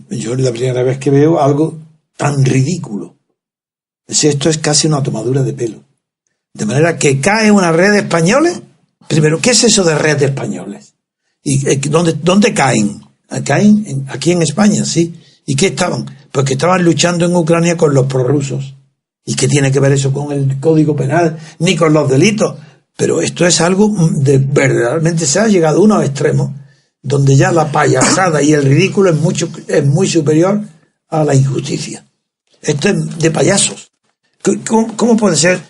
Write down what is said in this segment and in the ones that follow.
Yo es la primera vez que veo algo tan ridículo. Esto es casi una tomadura de pelo. De manera que cae una red de españoles. Primero, ¿qué es eso de red de españoles? ¿Y dónde caen? Caen aquí en España, sí. ¿Y qué estaban? Pues que estaban luchando en Ucrania con los prorrusos. ¿Y qué tiene que ver eso con el Código Penal? Ni con los delitos. Pero esto es algo de verdaderamente se ha llegado a unos extremos donde ya la payasada y el ridículo es muy superior a la injusticia. Esto es de payasos. ¿Cómo puede ser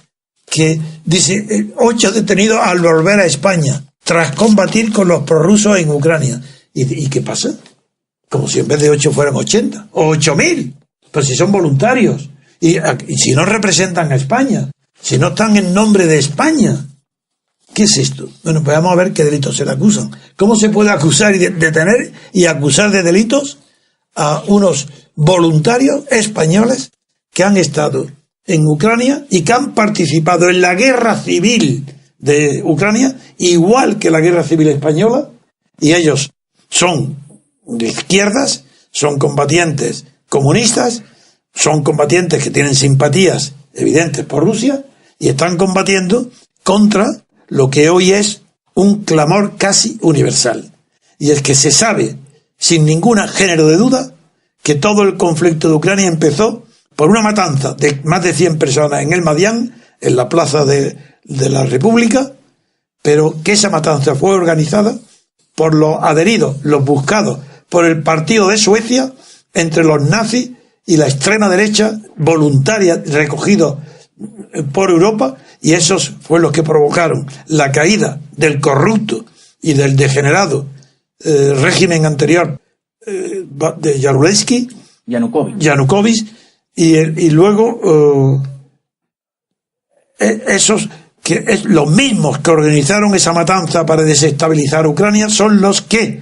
que dice 8 detenidos al volver a España tras combatir con los prorrusos en Ucrania? ¿Y qué pasa? Como si en vez de 8 fueran 80 o 8.000. Pero si son voluntarios y si no representan a España, si no están en nombre de España. ¿Qué es esto? Bueno, pues vamos a ver qué delitos se le acusan. ¿Cómo se puede acusar y detener y acusar de delitos a unos voluntarios españoles que han estado en Ucrania y que han participado en la guerra civil de Ucrania, igual que la guerra civil española, y ellos son de izquierdas, son combatientes comunistas, son combatientes que tienen simpatías evidentes por Rusia y están combatiendo contra lo que hoy es un clamor casi universal. Y es que se sabe, sin ningún género de duda, que todo el conflicto de Ucrania empezó por una matanza de más de 100 personas en el Maidan, en la plaza de la República, pero que esa matanza fue organizada por los adheridos, los buscados por el partido de Suecia, entre los nazis y la extrema derecha voluntaria recogidos por Europa, y esos fueron los que provocaron la caída del corrupto y del degenerado régimen anterior de Yanukovych, y luego esos que los mismos que organizaron esa matanza para desestabilizar Ucrania son los que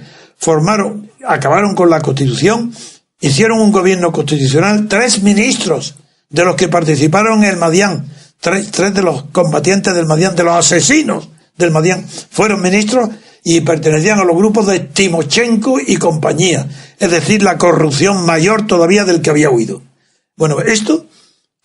acabaron con la Constitución, hicieron un gobierno constitucional, 3 ministros de los que participaron en el Maidan, tres de los combatientes del Maidan, de los asesinos del Maidan, fueron ministros y pertenecían a los grupos de Timochenko y compañía, es decir, la corrupción mayor todavía del que había huido. Bueno, esto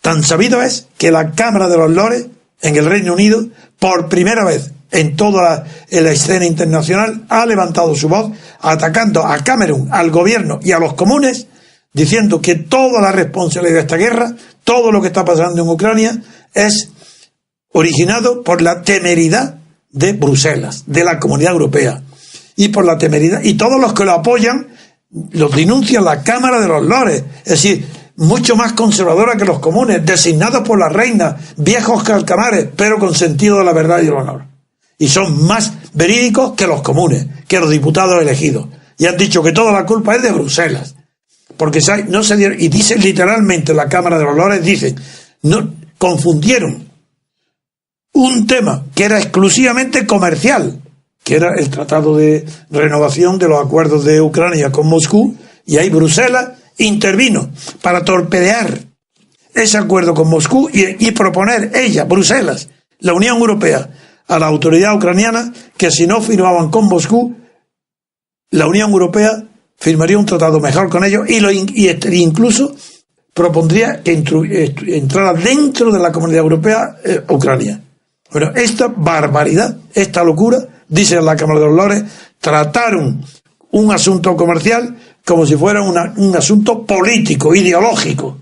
tan sabido es que la Cámara de los Lores en el Reino Unido, por primera vez en toda la escena internacional, ha levantado su voz atacando a Cameron, al gobierno y a los comunes, diciendo que toda la responsabilidad de esta guerra, todo lo que está pasando en Ucrania, es originado por la temeridad de Bruselas, de la Comunidad Europea, y por la temeridad, y todos los que lo apoyan los denuncian la Cámara de los Lores, es decir, mucho más conservadora que los comunes, designados por la reina, viejos calcamares, pero con sentido de la verdad y el honor. Y son más verídicos que los comunes, que los diputados elegidos. Y han dicho que toda la culpa es de Bruselas. Porque no se dieron, y dicen literalmente la Cámara de los Lores, dicen, no, confundieron un tema que era exclusivamente comercial, que era el tratado de renovación de los acuerdos de Ucrania con Moscú, y ahí Bruselas intervino para torpedear ese acuerdo con Moscú y proponer ella, Bruselas, la Unión Europea, a la autoridad ucraniana, que si no firmaban con Moscú, la Unión Europea firmaría un tratado mejor con ellos y incluso propondría que entrara dentro de la Comunidad Europea Ucrania. Bueno, esta barbaridad, esta locura, dice la Cámara de los Lores, trataron un asunto comercial como si fuera un asunto político, ideológico,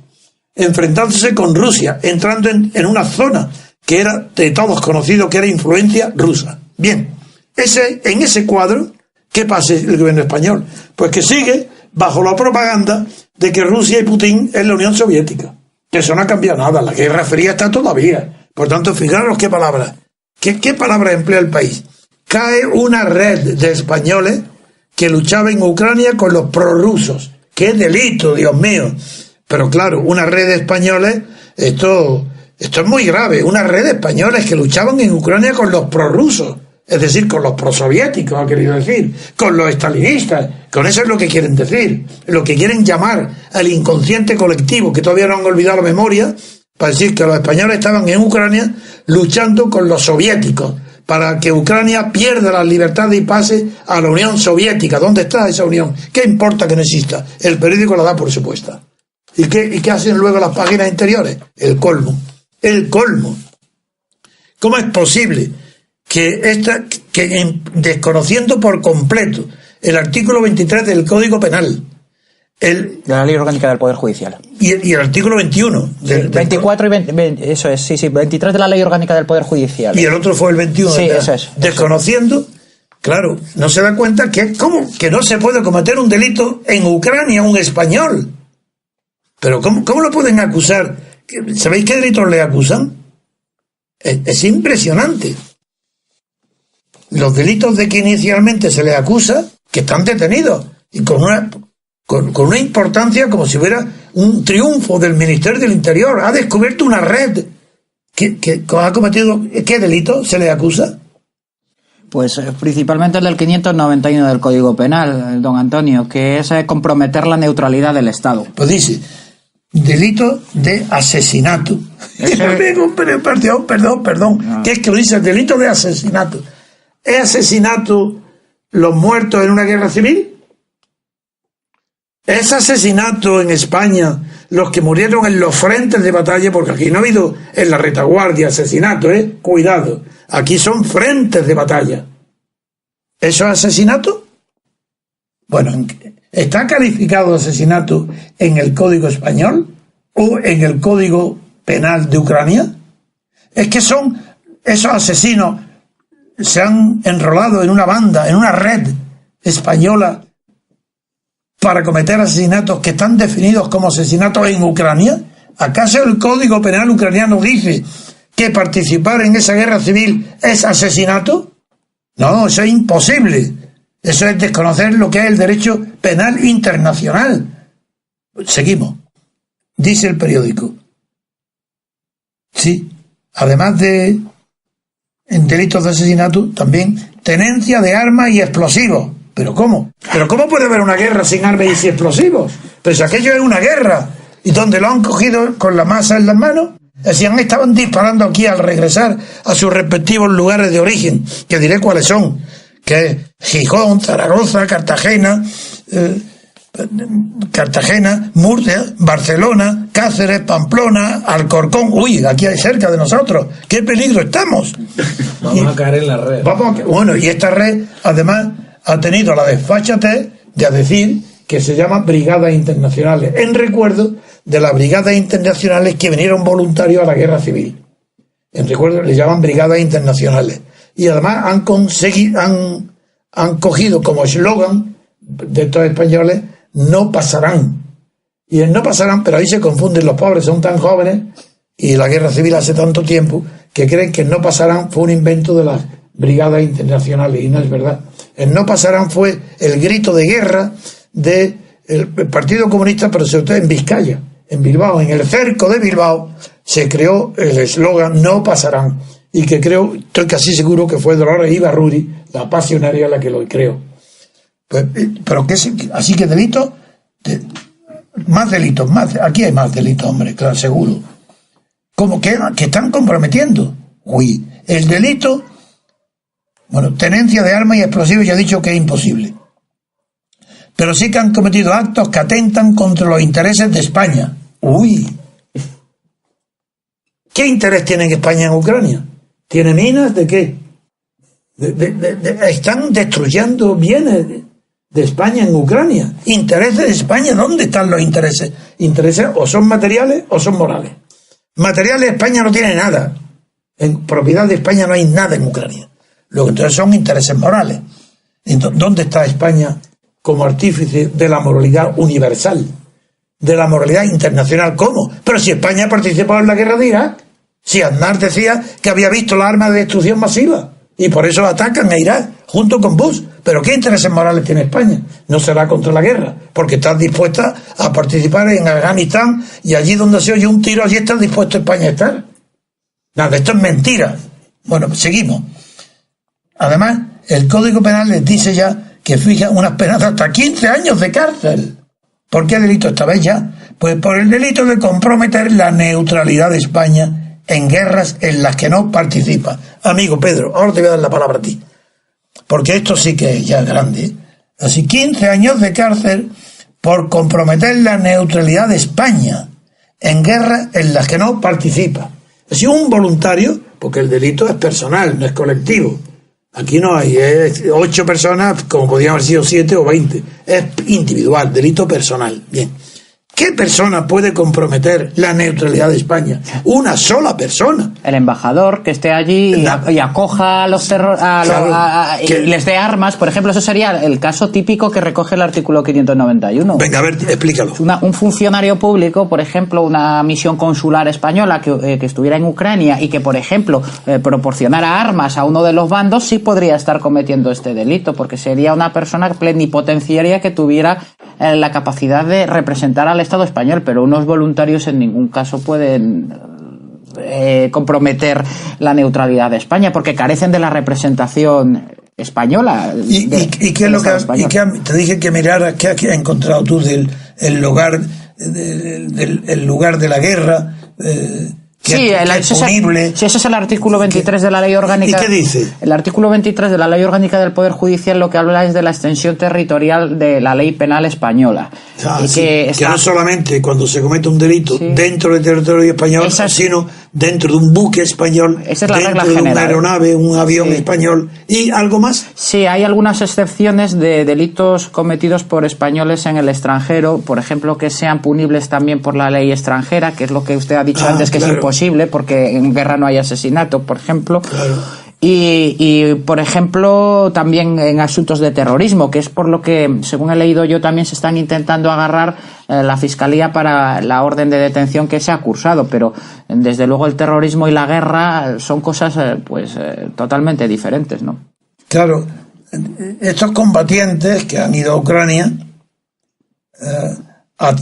enfrentándose con Rusia, entrando en una zona que era de todos conocido que era influencia rusa. Bien, en ese cuadro, ¿qué pasa el gobierno español? Pues que sigue bajo la propaganda de que Rusia y Putin es la Unión Soviética, que eso no ha cambiado nada, la Guerra Fría está todavía. Por tanto, fijaros qué palabras, qué palabra emplea el país. Cae una red de españoles que luchaba en Ucrania con los prorrusos. ¡Qué delito, Dios mío! Pero claro, una red de españoles, esto es muy grave, una red de españoles que luchaban en Ucrania con los prorrusos, es decir, con los prosoviéticos, ha querido decir, con los estalinistas, con eso es lo que quieren decir, lo que quieren llamar al inconsciente colectivo, que todavía no han olvidado la memoria, para decir que los españoles estaban en Ucrania luchando con los soviéticos, para que Ucrania pierda las libertades y pase a la Unión Soviética. ¿Dónde está esa unión? ¿Qué importa que no exista? El periódico la da por supuesta. ¿Y qué hacen luego las páginas interiores? El colmo. El colmo. ¿Cómo es posible que desconociendo por completo el artículo 23 del Código Penal, de la Ley Orgánica del Poder Judicial, y el artículo 21 24 y 20, eso es, sí, 23 de la Ley Orgánica del Poder Judicial, y el otro fue el 21, sí, eso es, desconociendo, claro, no se da cuenta que no se puede cometer un delito en Ucrania un español. Pero ¿cómo lo pueden acusar? ¿Sabéis qué delitos le acusan? Es impresionante. Los delitos de que inicialmente se les acusa, que están detenidos, y con una importancia como si fuera un triunfo del Ministerio del Interior. Ha descubierto una red que ha cometido. ¿Qué delito se le acusa? Pues principalmente el del 591 del Código Penal, don Antonio, que es comprometer la neutralidad del Estado. Pues dice, delito de asesinato. Perdón. No. ¿Qué es que lo dice? Delito de asesinato. ¿Es asesinato los muertos en una guerra civil? ¿Es asesinato en España los que murieron en los frentes de batalla? Porque aquí no ha habido en la retaguardia asesinato, cuidado. Aquí son frentes de batalla. ¿Eso es asesinato? Bueno, ¿está calificado asesinato en el Código Español o en el Código Penal de Ucrania? Es que son esos asesinos, se han enrolado en una banda, en una red española para cometer asesinatos que están definidos como asesinatos en Ucrania. ¿Acaso el Código Penal ucraniano dice que participar en esa guerra civil es asesinato? No, eso es imposible. Eso es desconocer lo que es el derecho penal internacional. Seguimos. Dice el periódico. Sí, además de en delitos de asesinato, también tenencia de armas y explosivos. ¿Pero cómo? ¿Pero cómo puede haber una guerra sin armas y sin explosivos? Pues si aquello es una guerra. ¿Y dónde lo han cogido con la masa en las manos? Es decir, estaban disparando aquí al regresar a sus respectivos lugares de origen, que diré cuáles son, que es Gijón, Zaragoza, Cartagena, Murcia, Barcelona, Cáceres, Pamplona, Alcorcón. Uy, aquí hay cerca de nosotros. ¡Qué peligro estamos! Vamos a caer en la red. Bueno, y esta red, además, ha tenido la desfachatez de decir que se llama Brigadas Internacionales, en recuerdo de las brigadas internacionales que vinieron voluntarios a la guerra civil. En recuerdo, le llaman Brigadas Internacionales. Y además han cogido como eslogan de estos españoles, no pasarán. Y el no pasarán, pero ahí se confunden, los pobres son tan jóvenes y la guerra civil hace tanto tiempo que creen que el no pasarán fue un invento de las brigadas internacionales, y no es verdad. El no pasarán fue el grito de guerra del Partido Comunista, pero sobre todo en Vizcaya, en Bilbao, en el cerco de Bilbao, se creó el eslogan no pasarán, y que estoy casi seguro que fue Dolores Ibarruri, la pasionaria, la que lo creó. Pues, pero que así que delitos, más delitos, aquí hay más delitos, hombre, claro, seguro. ¿Cómo que están comprometiendo? Uy, el delito, bueno, tenencia de armas y explosivos ya he dicho que es imposible. Pero sí que han cometido actos que atentan contra los intereses de España. Uy. ¿Qué interés tiene España en Ucrania? ¿Tiene minas? ¿De qué? Están destruyendo bienes de España en Ucrania. ¿Intereses de España? ¿Dónde están los intereses? Intereses o son materiales o son morales. Materiales, España no tiene nada. En propiedad de España no hay nada en Ucrania. Lo que entonces son intereses morales. Entonces, ¿dónde está España como artífice de la moralidad universal? De la moralidad internacional. ¿Cómo? Pero si España ha participado en la guerra de Irak. Si Aznar decía que había visto la arma de destrucción masiva y por eso atacan a Irak junto con Bush. ¿Pero qué intereses morales tiene España? No será contra la guerra, porque está dispuesta a participar en Afganistán, y allí donde se oye un tiro, allí está dispuesto España a estar. Nada, esto es mentira. Bueno, seguimos. Además, el Código Penal les dice ya que fija unas penas de hasta 15 años de cárcel. ¿Por qué delito esta vez ya? Pues por el delito de comprometer la neutralidad de España en guerras en las que no participa. Amigo Pedro, ahora te voy a dar la palabra a ti, porque esto sí que es ya grande. Así, 15 años de cárcel por comprometer la neutralidad de España en guerras en las que no participa. Así, un voluntario, porque el delito es personal, no es colectivo. Aquí no hay, es 8 personas, como podrían haber sido 7 o 20. Es individual, delito personal. Bien. ¿Qué persona puede comprometer la neutralidad de España? Una sola persona. El embajador que esté allí y acoja a los y les dé armas, por ejemplo. Eso sería el caso típico que recoge el artículo 591. Venga, a ver, explícalo. Un funcionario público, por ejemplo, una misión consular española que estuviera en Ucrania y que, por ejemplo, proporcionara armas a uno de los bandos, sí podría estar cometiendo este delito, porque sería una persona plenipotenciaria que tuviera la capacidad de representar al Estado español, pero unos voluntarios en ningún caso pueden comprometer la neutralidad de España, porque carecen de la representación española. ¿Y qué es lo que te dije que miraras qué has encontrado tú del lugar de la guerra? Sí, ese es el artículo 23 de la Ley Orgánica. ¿Y qué dice? El artículo 23 de la Ley Orgánica del Poder Judicial lo que habla es de la extensión territorial de la ley penal española. Que no solamente cuando se comete un delito dentro del territorio español, sino dentro de un buque español, esa es la regla dentro de general. una aeronave, un avión español. ¿Y algo más? Sí, hay algunas excepciones de delitos cometidos por españoles en el extranjero, por ejemplo, que sean punibles también por la ley extranjera, que es lo que usted ha dicho antes, que es imposible, porque en guerra no hay asesinato, por ejemplo. Claro. Y, por ejemplo, también en asuntos de terrorismo, que es por lo que, según he leído yo, también se están intentando agarrar la Fiscalía para la orden de detención que se ha cursado, pero desde luego el terrorismo y la guerra son cosas totalmente diferentes, ¿no? Claro, estos combatientes que han ido a Ucrania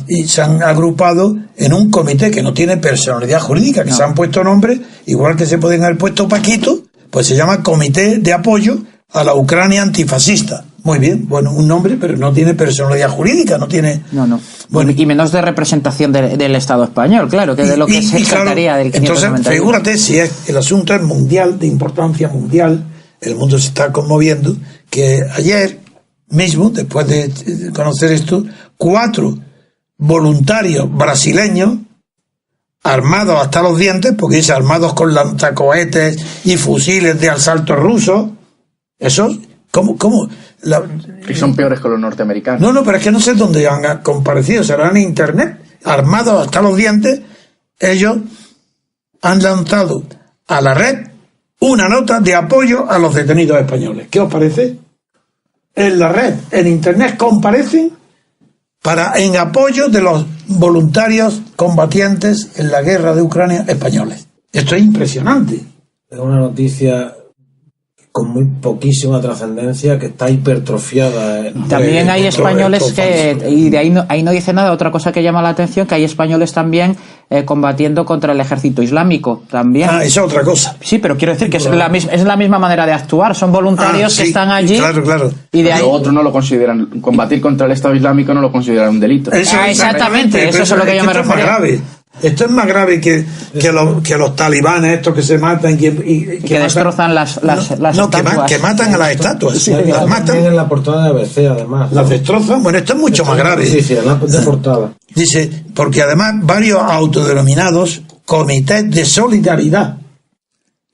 y se han agrupado en un comité que no tiene personalidad jurídica, que se han puesto nombre, igual que se pueden haber puesto Paquito, pues se llama Comité de Apoyo a la Ucrania Antifascista. Muy bien, bueno, un nombre, pero no tiene personalidad jurídica, no tiene... No. Bueno, y menos de representación del Estado español, claro, que de lo que se trataría del 591. Entonces, figúrate, si el asunto es mundial, de importancia mundial, el mundo se está conmoviendo, que ayer mismo, después de conocer esto, 4 voluntarios brasileños armados hasta los dientes, porque dice armados con lanzacohetes y fusiles de asalto rusos, esos, ¿cómo? Y son peores que los norteamericanos. No, pero es que no sé dónde han comparecido, serán en internet, armados hasta los dientes. Ellos han lanzado a la red una nota de apoyo a los detenidos españoles. ¿Qué os parece? En la red, en internet, comparecen en apoyo de los voluntarios combatientes en la guerra de Ucrania españoles. Esto es impresionante. Es una noticia con muy poquísima trascendencia, que está hipertrofiada. También hay españoles y de ahí no dice nada. Otra cosa que llama la atención, que hay españoles también combatiendo contra el ejército islámico también. Esa es otra cosa. Sí, pero quiero decir que es la misma manera de actuar. Son voluntarios que están allí. Claro. Y de ahí... Pero otros no lo consideran, combatir contra el Estado Islámico no lo consideran un delito. Exactamente, eso es a lo que yo me refiero. Esto es más grave que los talibanes, estos que se matan que destrozan las estatuas. Que matan a las estatuas. Sí, las matan. En la portada de ABC, además. Las destrozan. Bueno, esto es mucho más grave. Sí, en la portada. Dice, porque además varios autodenominados comités de solidaridad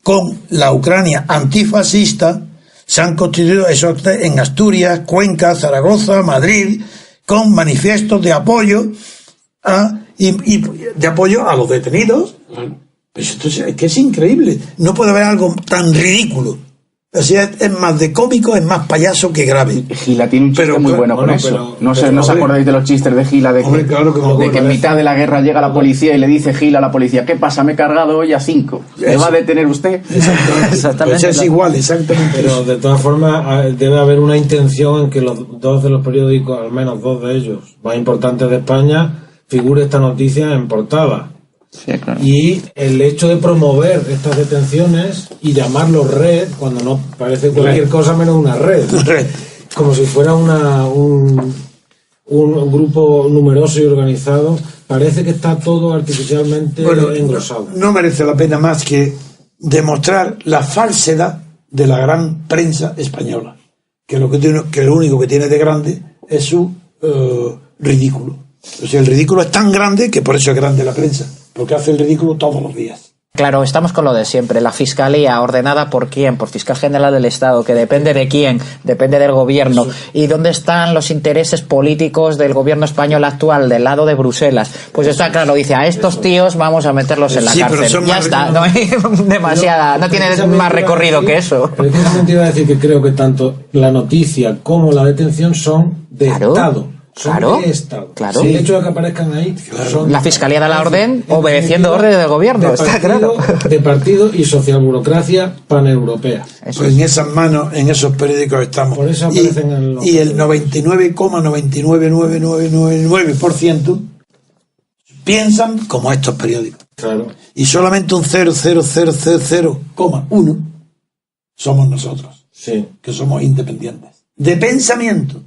con la Ucrania antifascista se han constituido en Asturias, Cuenca, Zaragoza, Madrid, con manifiestos de apoyo y de apoyo a los detenidos. Pues esto es que es increíble. No puede haber algo tan ridículo. O sea, es más de cómico, es más payaso que grave. Gila tiene un chiste muy bueno con eso. No os acordáis de los chistes de Gila, de que en mitad de la guerra llega la policía y le dice Gila a la policía: ¿qué pasa? Me he cargado hoy a 5. ¿Me va a detener usted? Exactamente. Pues es igual, exactamente. Pero de todas formas debe haber una intención en que los 2 de los periódicos, al menos 2 de ellos más importantes de España, figure esta noticia en portada. Sí, claro. Y el hecho de promover estas detenciones y llamarlo red, cuando no parece cualquier cosa menos una red, como si fuera un un grupo numeroso y organizado, parece que está todo artificialmente engrosado. No merece la pena más que demostrar la falsedad de la gran prensa española, que lo único que tiene de grande es su ridículo. O sea, el ridículo es tan grande que por eso es grande la prensa, porque hace el ridículo todos los días. Claro, estamos con lo de siempre. La Fiscalía, ¿ordenada por quién? Por Fiscal General del Estado, que depende de quién, depende del gobierno. ¿Y dónde están los intereses políticos del gobierno español actual, del lado de Bruselas? Pues está claro, dice, a estos tíos vamos a meterlos en la cárcel. Ya está, no hay demasiada, no tiene más recorrido que eso. Precisamente iba a decir que creo que tanto la noticia como la detención son de Estado. Claro. Sí, el hecho de que aparezcan ahí, la Fiscalía da la orden obedeciendo órdenes del gobierno, está claro. De partido y socialburocracia paneuropea. Pues en esas manos, en esos periódicos estamos. Por eso aparecen y el 99,99999% piensan como estos periódicos. Claro. Y solamente un 0,0000,1 somos nosotros, sí, que somos independientes de pensamiento.